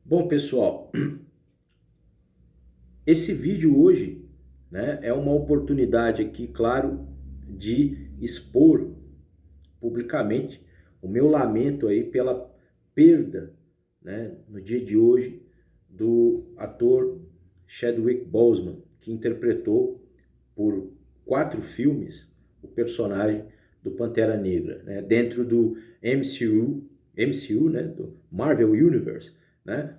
Bom, pessoal, esse vídeo hoje, né, é uma oportunidade aqui, claro, de expor publicamente o meu lamento aí pela perda, né, no dia de hoje, do ator Chadwick Boseman, que interpretou por 4 filmes o personagem do Pantera Negra, né, dentro do MCU, né, do Marvel Universe, né?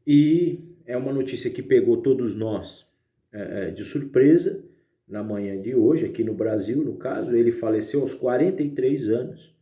E é uma notícia que pegou todos nós de surpresa na manhã de hoje, aqui no Brasil, no caso. Ele faleceu aos 43 anos,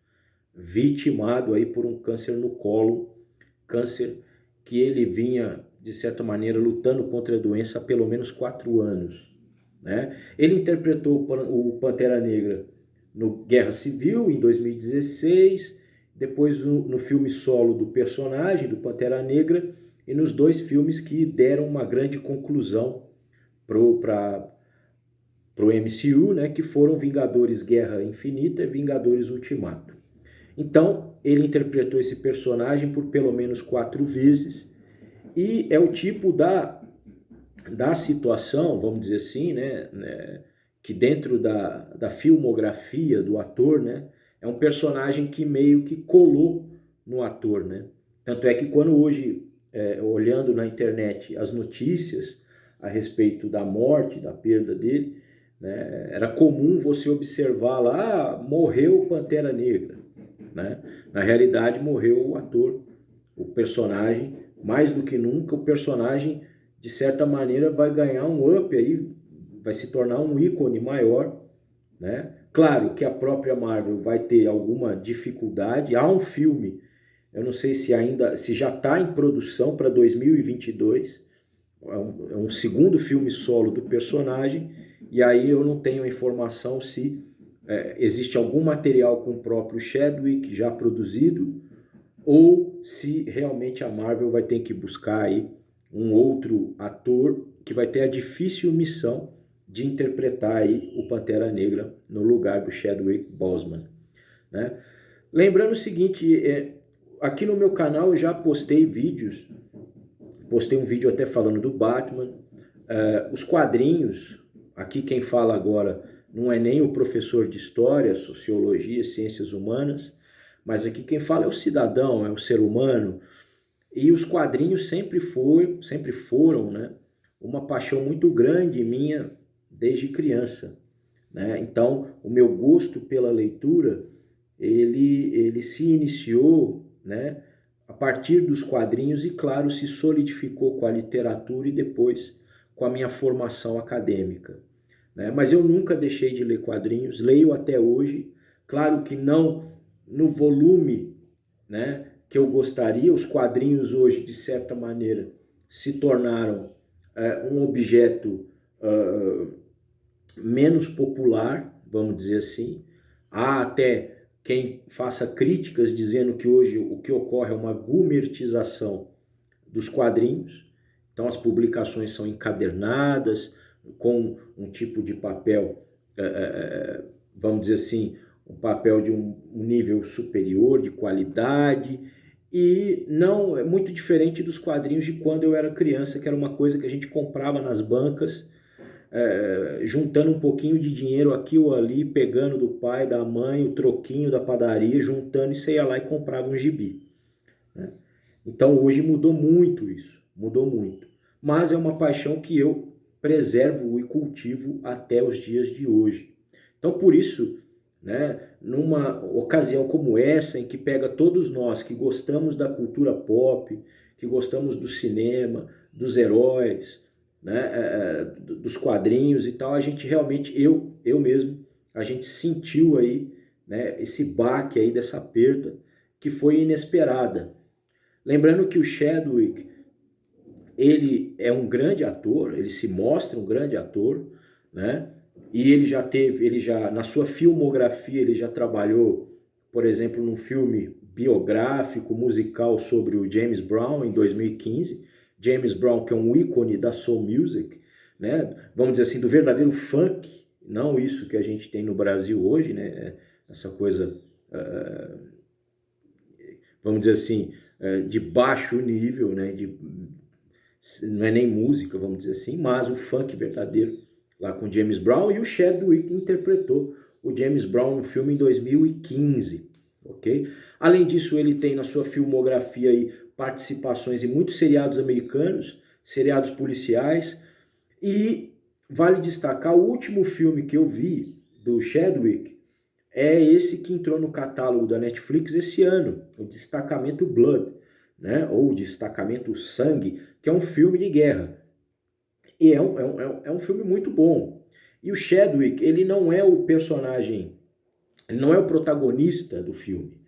vitimado aí por um câncer no colo, câncer que ele vinha, de certa maneira, lutando contra a doença há pelo menos 4 anos. Né? Ele interpretou o Pantera Negra no Guerra Civil, em 2016, depois no filme solo do personagem, do Pantera Negra, e nos 2 filmes que deram uma grande conclusão para o MCU, né, que foram Vingadores Guerra Infinita e Vingadores Ultimato. Então, ele interpretou esse personagem por pelo menos 4 vezes, e é o tipo da situação, vamos dizer assim, né, que dentro da filmografia do ator, né, é um personagem que meio que colou no ator, né? Tanto é que quando hoje, olhando na internet as notícias a respeito da morte, da perda dele, né, era comum você observar lá, morreu o Pantera Negra, né? Na realidade morreu o ator, o personagem. Mais do que nunca o personagem, de certa maneira, vai ganhar um up aí, vai se tornar um ícone maior, né? Claro que a própria Marvel vai ter alguma dificuldade. Há um filme, eu não sei se já está em produção para 2022, é um segundo filme solo do personagem, e aí eu não tenho a informação se existe algum material com o próprio Chadwick já produzido, ou se realmente a Marvel vai ter que buscar aí um outro ator que vai ter a difícil missão de interpretar aí o Pantera Negra no lugar do Chadwick Boseman, né? Lembrando o seguinte, aqui no meu canal eu já postei vídeos, postei um vídeo até falando do Batman, os quadrinhos. Aqui quem fala agora não é nem o professor de História, Sociologia, Ciências Humanas, mas aqui quem fala é o cidadão, é o ser humano. E os quadrinhos sempre foram, né, uma paixão muito grande minha desde criança, né? Então, o meu gosto pela leitura, ele se iniciou, né, a partir dos quadrinhos e, claro, se solidificou com a literatura e depois com a minha formação acadêmica, né? Mas eu nunca deixei de ler quadrinhos, leio até hoje, claro que não no volume, né, que eu gostaria. Os quadrinhos hoje, de certa maneira, se tornaram um objeto menos popular, vamos dizer assim. Há até quem faça críticas dizendo que hoje o que ocorre é uma gumertização dos quadrinhos. Então as publicações são encadernadas, com um tipo de papel, vamos dizer assim, um papel de um nível superior de qualidade, e não é muito diferente dos quadrinhos de quando eu era criança, que era uma coisa que a gente comprava nas bancas, juntando um pouquinho de dinheiro aqui ou ali, pegando do pai, da mãe, o troquinho da padaria, juntando, e você ia lá e comprava um gibi, né? Então hoje mudou muito isso, mudou muito. Mas é uma paixão que eu preservo e cultivo até os dias de hoje. Então por isso, né, numa ocasião como essa, em que pega todos nós que gostamos da cultura pop, que gostamos do cinema, dos heróis, né, dos quadrinhos e tal, a gente realmente, eu mesmo, a gente sentiu aí, né, esse baque aí dessa perda que foi inesperada. Lembrando que o Chadwick, ele é um grande ator, ele se mostra um grande ator, né? E ele já na sua filmografia, ele já trabalhou, por exemplo, num filme biográfico, musical sobre o James Brown em 2015. James Brown, que é um ícone da soul music, né? Vamos dizer assim, do verdadeiro funk, não isso que a gente tem no Brasil hoje, né? Essa coisa, vamos dizer assim, de baixo nível, né, não é nem música, vamos dizer assim, mas o funk verdadeiro, lá com James Brown, e o Chadwick interpretou o James Brown no filme em 2015, ok? Além disso, ele tem na sua filmografia aí participações em muitos seriados americanos, seriados policiais, e vale destacar o último filme que eu vi do Chadwick, é esse que entrou no catálogo da Netflix esse ano, o Destacamento Blood, né? Ou Destacamento Sangue, que é um filme de guerra. E é um filme muito bom. E o Chadwick, ele não é o personagem, ele não é o protagonista do filme,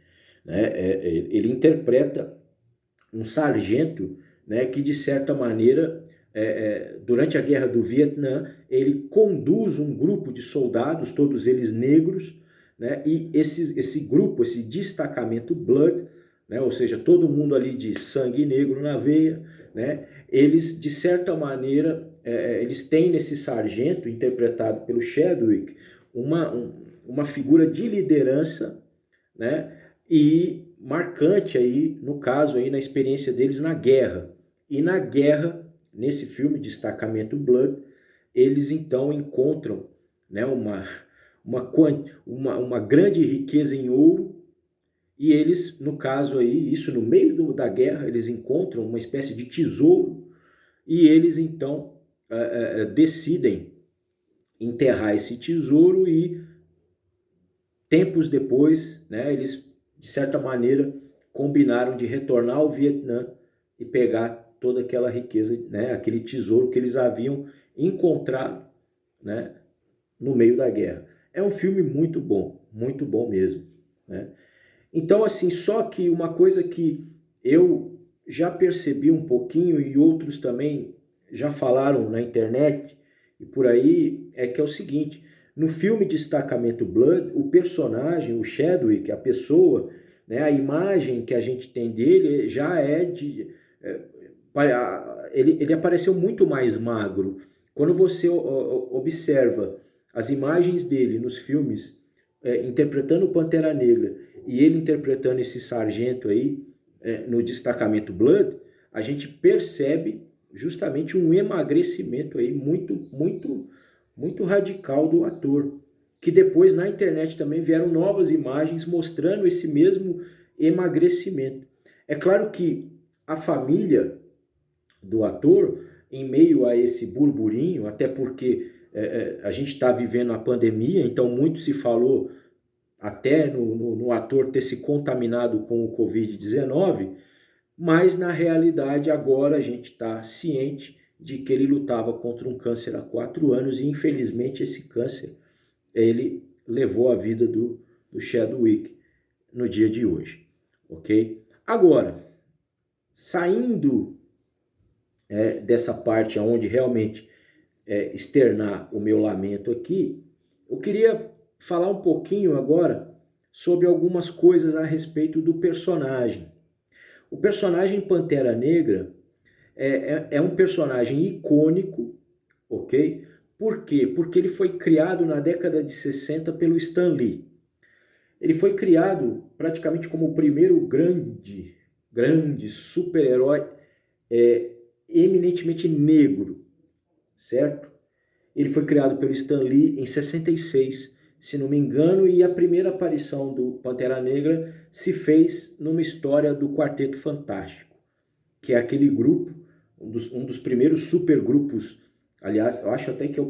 né? Ele interpreta um sargento, né, que de certa maneira, durante a Guerra do Vietnã, ele conduz um grupo de soldados, todos eles negros, né, e esse grupo, esse destacamento Blood, né, ou seja, todo mundo ali de sangue negro na veia, né, eles de certa maneira, eles têm nesse sargento, interpretado pelo Chadwick, uma figura de liderança, né, e marcante aí, no caso aí, na experiência deles na guerra. E na guerra, nesse filme Destacamento Blood, eles então encontram, né, uma grande riqueza em ouro, e eles, no caso aí, isso no meio da guerra, eles encontram uma espécie de tesouro, e eles então decidem enterrar esse tesouro, e tempos depois, né, eles de certa maneira combinaram de retornar ao Vietnã e pegar toda aquela riqueza, né, aquele tesouro que eles haviam encontrado, né, no meio da guerra. É um filme muito bom mesmo, né? Então, assim, só que uma coisa que eu já percebi um pouquinho e outros também já falaram na internet e por aí, é que é o seguinte: no filme Destacamento Blood, o personagem, o Chadwick, a pessoa, né, a imagem que a gente tem dele já é de... ele apareceu muito mais magro. Quando você observa as imagens dele nos filmes, interpretando o Pantera Negra e ele interpretando esse sargento aí, no Destacamento Blood, a gente percebe justamente um emagrecimento aí muito radical do ator, que depois na internet também vieram novas imagens mostrando esse mesmo emagrecimento. É claro que a família do ator, em meio a esse burburinho, até porque a gente está vivendo a pandemia, então muito se falou até no ator ter se contaminado com o Covid-19, mas na realidade agora a gente está ciente de que ele lutava contra um câncer há 4 anos e infelizmente esse câncer ele levou a vida do Chadwick no dia de hoje, ok? Agora, saindo dessa parte onde realmente externar o meu lamento aqui, eu queria falar um pouquinho agora sobre algumas coisas a respeito do personagem. O personagem Pantera Negra é um personagem icônico, ok? Por quê? Porque ele foi criado na década de 60 pelo Stan Lee. Ele foi criado praticamente como o primeiro grande super-herói eminentemente negro, certo? Ele foi criado pelo Stan Lee em 66, se não me engano, e a primeira aparição do Pantera Negra se fez numa história do Quarteto Fantástico, que é aquele grupo, um dos primeiros supergrupos, aliás, eu acho até que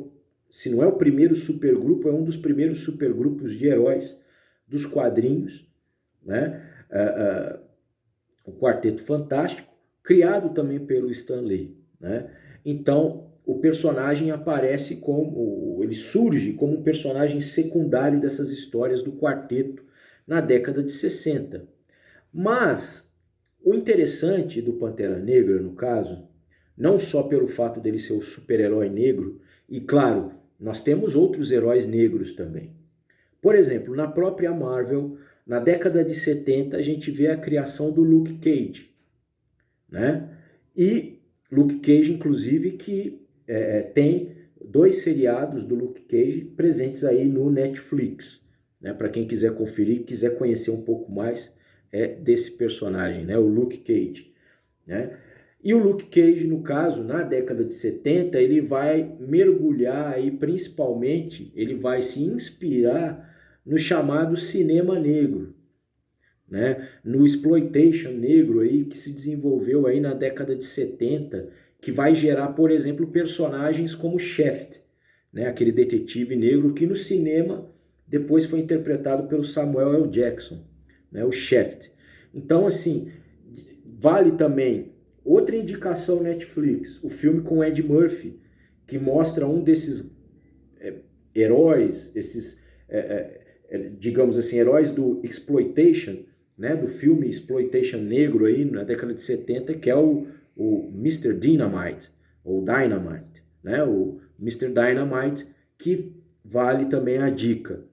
se não é o primeiro supergrupo, é um dos primeiros supergrupos de heróis dos quadrinhos, né? O Quarteto Fantástico, criado também pelo Stan Lee, né? Então, o personagem ele surge como um personagem secundário dessas histórias do quarteto na década de 60. Mas o interessante do Pantera Negra, no caso, não só pelo fato dele ser o super-herói negro, e claro, nós temos outros heróis negros também. Por exemplo, na própria Marvel, na década de 70, a gente vê a criação do Luke Cage, né? E Luke Cage, inclusive, que tem 2 seriados do Luke Cage presentes aí no Netflix, né? Para quem quiser conferir, quiser conhecer um pouco mais, é desse personagem, né? O Luke Cage, né? E o Luke Cage, no caso, na década de 70, ele vai mergulhar aí, principalmente, ele vai se inspirar no chamado cinema negro, né? No exploitation negro aí que se desenvolveu aí na década de 70, que vai gerar, por exemplo, personagens como Shaft, né? Aquele detetive negro que no cinema depois foi interpretado pelo Samuel L. Jackson, né? O Shaft. Então, assim, vale também outra indicação Netflix, o filme com Ed Murphy, que mostra um desses heróis, esses, digamos assim, heróis do exploitation, né, do filme exploitation negro aí na década de 70, que é o Mr. Dynamite, ou Dynamite, né, o Mr. Dynamite, que vale também a dica.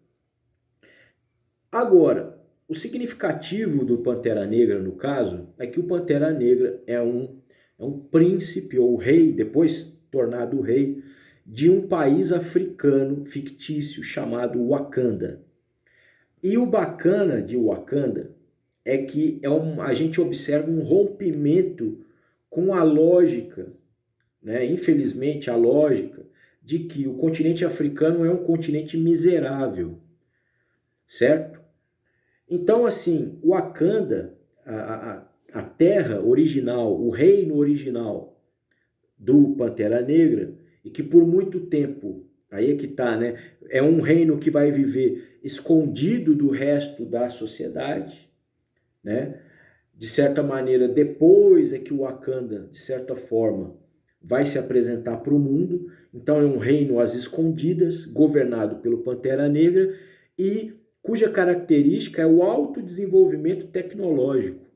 Agora, o significativo do Pantera Negra, no caso, é que o Pantera Negra é um príncipe ou rei, depois tornado rei, de um país africano fictício chamado Wakanda. E o bacana de Wakanda é que a gente observa um rompimento com a lógica, né? Infelizmente, a lógica de que o continente africano é um continente miserável, certo? Então, assim, o Wakanda, a terra original, o reino original do Pantera Negra, e que por muito tempo, aí é que tá, né? É um reino que vai viver escondido do resto da sociedade, né? De certa maneira, depois é que o Wakanda, de certa forma, vai se apresentar para o mundo. Então é um reino às escondidas, governado pelo Pantera Negra e cuja característica é o alto desenvolvimento tecnológico.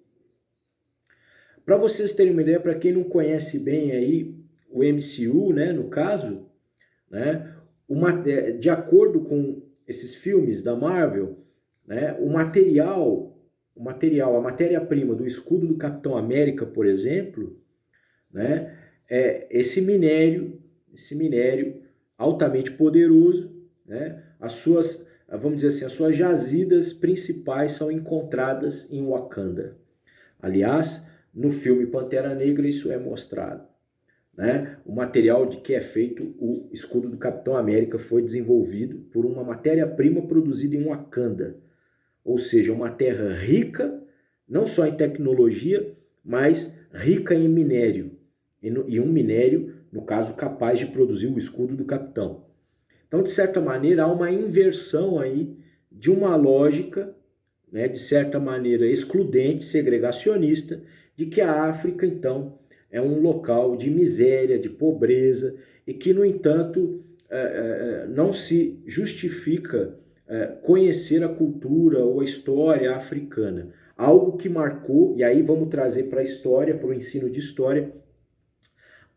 Para vocês terem uma ideia, para quem não conhece bem aí o MCU, né, no caso, né, de acordo com esses filmes da Marvel, né, a matéria-prima do escudo do Capitão América, por exemplo, né, é esse minério altamente poderoso, né, vamos dizer assim, as suas jazidas principais são encontradas em Wakanda. Aliás, no filme Pantera Negra isso é mostrado, né? O material de que é feito o escudo do Capitão América foi desenvolvido por uma matéria-prima produzida em Wakanda, ou seja, uma terra rica, não só em tecnologia, mas rica em minério, e um minério, no caso, capaz de produzir o escudo do Capitão. Então, de certa maneira, há uma inversão aí de uma lógica, né, de certa maneira excludente, segregacionista, de que a África, então, é um local de miséria, de pobreza, e que, no entanto, não se justifica conhecer a cultura ou a história africana. Algo que marcou, e aí vamos trazer para a história, para o ensino de história,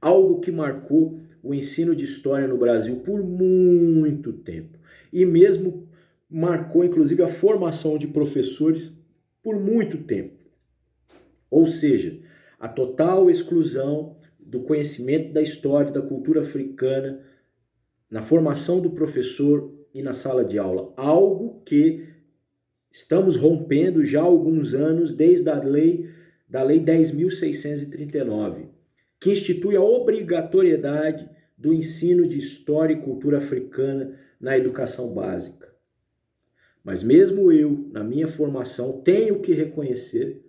algo que marcou o ensino de história no Brasil por muito tempo. E mesmo marcou, inclusive, a formação de professores por muito tempo. Ou seja, a total exclusão do conhecimento da história e da cultura africana na formação do professor e na sala de aula. Algo que estamos rompendo já há alguns anos, desde a lei 10.639, que institui a obrigatoriedade do ensino de história e cultura africana na educação básica. Mas mesmo eu, na minha formação, tenho que reconhecer,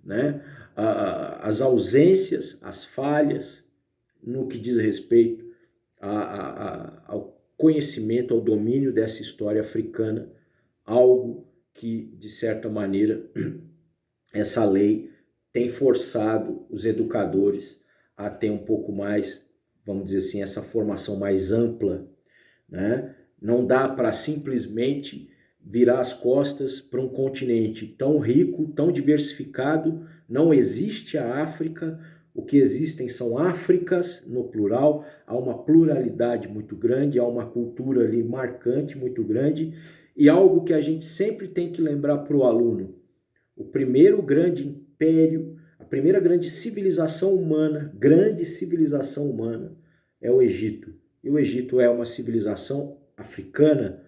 né, as ausências, as falhas no que diz respeito ao conhecimento, ao domínio dessa história africana, algo que, de certa maneira, essa lei tem forçado os educadores a ter um pouco mais, vamos dizer assim, essa formação mais ampla, né? Não dá para simplesmente virar as costas para um continente tão rico, tão diversificado. Não existe a África, o que existem são Áfricas, no plural, há uma pluralidade muito grande, há uma cultura ali marcante muito grande, e algo que a gente sempre tem que lembrar para o aluno: o primeiro grande império, a primeira grande civilização humana é o Egito. E o Egito é uma civilização africana,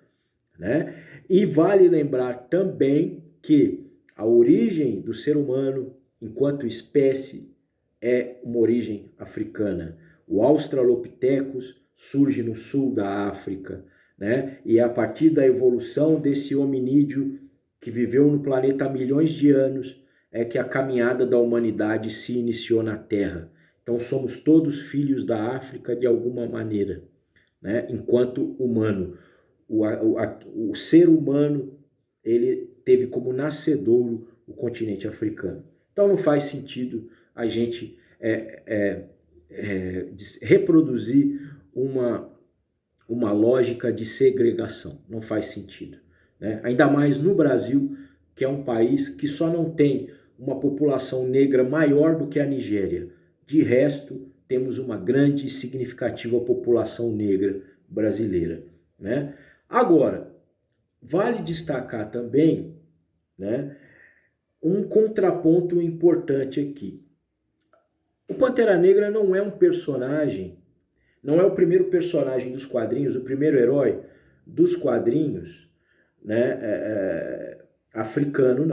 né? E vale lembrar também que A origem do ser humano, enquanto espécie, é uma origem africana. O Australopithecus surge no sul da África, né? E é a partir da evolução desse hominídeo que viveu no planeta há milhões de anos é que a caminhada da humanidade se iniciou na Terra. Então somos todos filhos da África de alguma maneira, né? Enquanto humano. O ser humano, ele teve como nascedouro o continente africano. Então não faz sentido a gente reproduzir uma lógica de segregação. Não faz sentido, né? Ainda mais no Brasil, que é um país que só não tem uma população negra maior do que a Nigéria. De resto, temos uma grande e significativa população negra brasileira, né? Agora, vale destacar também, né, um contraponto importante aqui. O Pantera Negra não é um personagem, não é o primeiro personagem dos quadrinhos, o primeiro herói dos quadrinhos, né, africano, não.